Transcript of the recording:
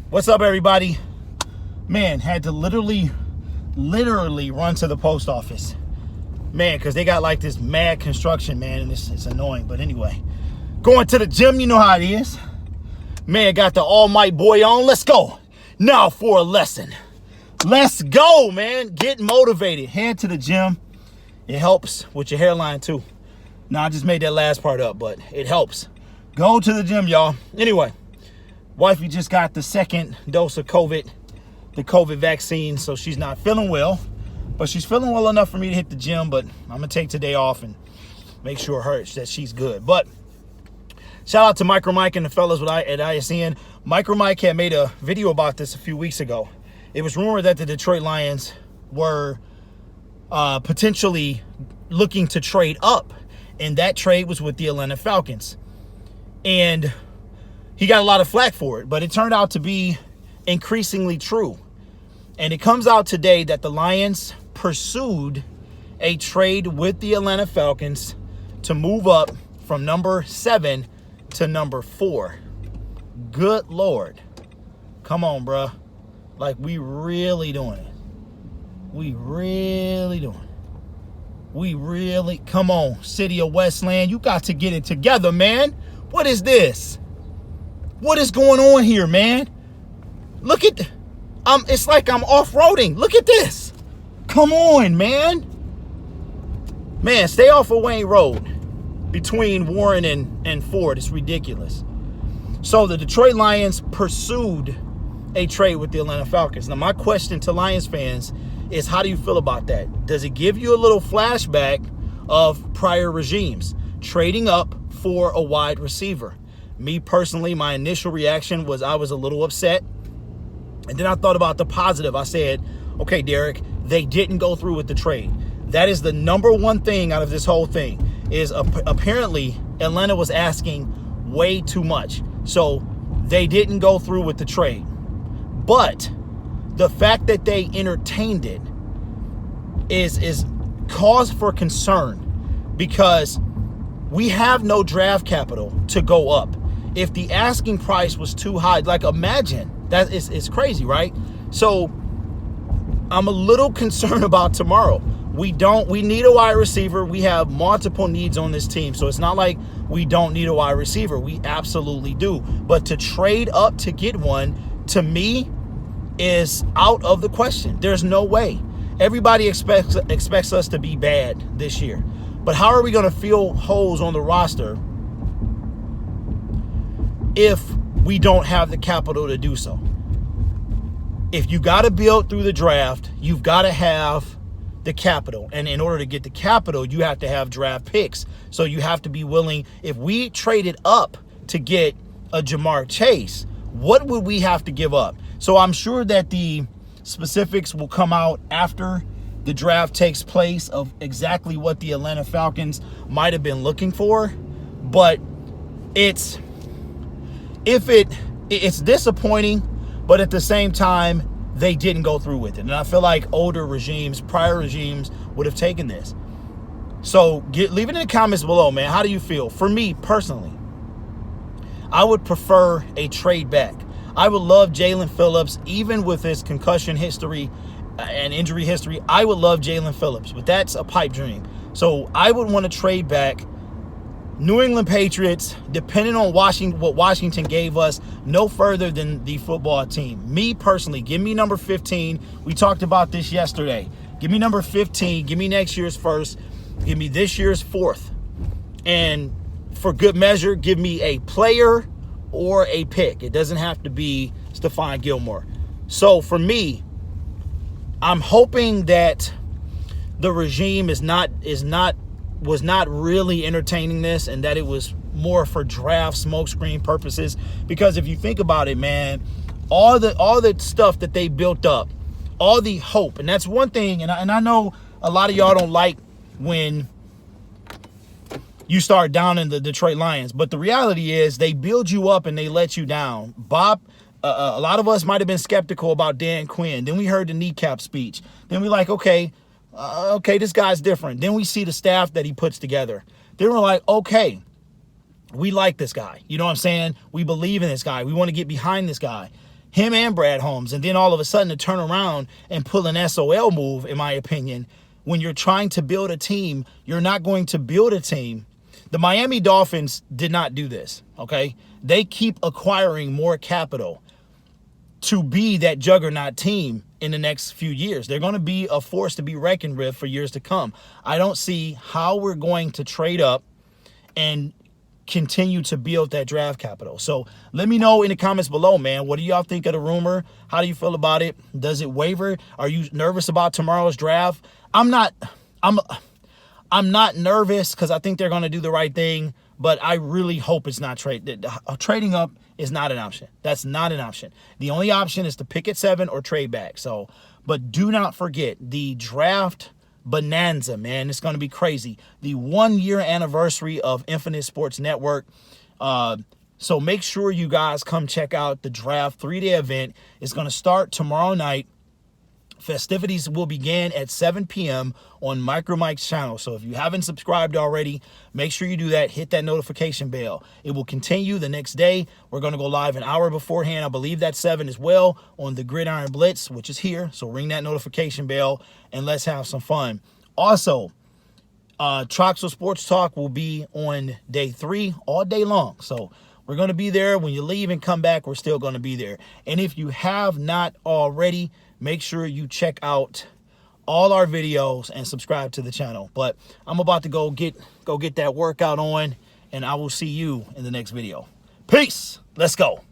What's up, everybody? Man, had to literally run to the post office. Man, because they got like this mad construction, man, and it's annoying. But anyway, going to the gym, you know how it is. Man, got the All Might boy on. Let's go. Now for a lesson. Let's go, man. Get motivated. Head to the gym. It helps with your hairline, too. Now, I just made that last part up, but it helps. Go to the gym, y'all. Anyway, wifey just got the second dose of the COVID vaccine, so she's not feeling well. But she's feeling well enough for me to hit the gym, but I'm going to take today off and make sure that she's good. But shout out to Micro Mike and the fellas at ISN. Micro Mike had made a video about this a few weeks ago. It was rumored that the Detroit Lions were potentially looking to trade up, and that trade was with the Atlanta Falcons. And he got a lot of flack for it, but it turned out to be increasingly true. And it comes out today that the Lions pursued a trade with the Atlanta Falcons to move up from number 7 to number 4. Good Lord. Come on, bruh. Like, we really doing it. We really doing it. Come on, City of Westland. You got to get it together, man. What is this? What is going on here, man? Look at, it's like I'm off-roading. Look at this. Come on, man. Man, stay off of Wayne Road between Warren and Ford. It's ridiculous. So the Detroit Lions pursued a trade with the Atlanta Falcons. Now, my question to Lions fans is, how do you feel about that? Does it give you a little flashback of prior regimes trading up for a wide receiver? Me personally, my initial reaction was I was a little upset. And then I thought about the positive. I said, okay, Derek, they didn't go through with the trade. That is the number one thing out of this whole thing, is apparently Atlanta was asking way too much. So they didn't go through with the trade. But the fact that they entertained it is cause for concern, because we have no draft capital to go up. If the asking price was too high, like, imagine that, it's crazy, right? So I'm a little concerned about tomorrow. We need a wide receiver. We have multiple needs on this team. So it's not like we don't need a wide receiver. We absolutely do. But to trade up to get one, to me, is out of the question. There's no way. Everybody expects us to be bad this year. But how are we going to fill holes on the roster if we don't have the capital to do so? If you got to build through the draft, you've got to have the capital. And in order to get the capital, you have to have draft picks. So you have to be willing. If we traded up to get a Jamar Chase, what would we have to give up? So I'm sure that the specifics will come out after the draft takes place of exactly what the Atlanta Falcons might have been looking for. But it's disappointing, but at the same time, they didn't go through with it. And I feel like prior regimes would have taken this. So leave it in the comments below, man. How do you feel? For me personally, I would prefer a trade back. I would love Jaelan Phillips, even with his concussion history and injury history. I would love Jaelan Phillips, but that's a pipe dream. So I would want to trade back New England Patriots, depending on what Washington gave us, no further than the football team. Me personally, give me number 15. We talked about this yesterday. Give me number 15. Give me next year's first. Give me this year's fourth. And for good measure, give me a player or a pick. It doesn't have to be Stephon Gilmore. So for me, I'm hoping that the regime was not really entertaining this, and that it was more for draft smokescreen purposes. Because if you think about it, man, all the stuff that they built up, all the hope, and that's one thing. And I know a lot of y'all don't like when you start down in the Detroit Lions, but the reality is they build you up and they let you down. Bob, a lot of us might have been skeptical about Dan Quinn. Then we heard the kneecap speech. Then we like, okay, this guy's different. Then we see the staff that he puts together. Then we're like, okay, we like this guy. You know what I'm saying? We believe in this guy. We want to get behind this guy. him and Brad Holmes, and then all of a sudden to turn around and pull an SOL move, in my opinion, when you're trying to build a team, you're not going to build a team. The Miami Dolphins did not do this, okay? They keep acquiring more capital to be that juggernaut team in the next few years. They're going to be a force to be reckoned with for years to come. I don't see how we're going to trade up and continue to build that draft capital. So let me know in the comments below, man. What do y'all think of the rumor? How do you feel about it? Does it waver? Are you nervous about tomorrow's draft? I'm not nervous because I think they're going to do the right thing, but I really hope it's not trading up is not an option. That's not an option. The only option is to pick at 7 or trade back. So, but do not forget the draft bonanza, man. It's going to be crazy. The 1-year anniversary of Infinite Sports Network. So make sure you guys come check out the draft 3-day event. It's going to start tomorrow night. Festivities will begin at 7 p.m. on Micro Mike's channel. So if you haven't subscribed already, make sure you do that. Hit that notification bell. It will continue the next day. We're going to go live an hour beforehand. I believe that's 7 as well on the Gridiron Blitz, which is here. So ring that notification bell and let's have some fun. Also, Troxel Sports Talk will be on day 3 all day long. So we're going to be there. When you leave and come back, we're still going to be there. And if you have not already, make sure you check out all our videos and subscribe to the channel. But I'm about to go get that workout on, and I will see you in the next video. Peace. Let's go.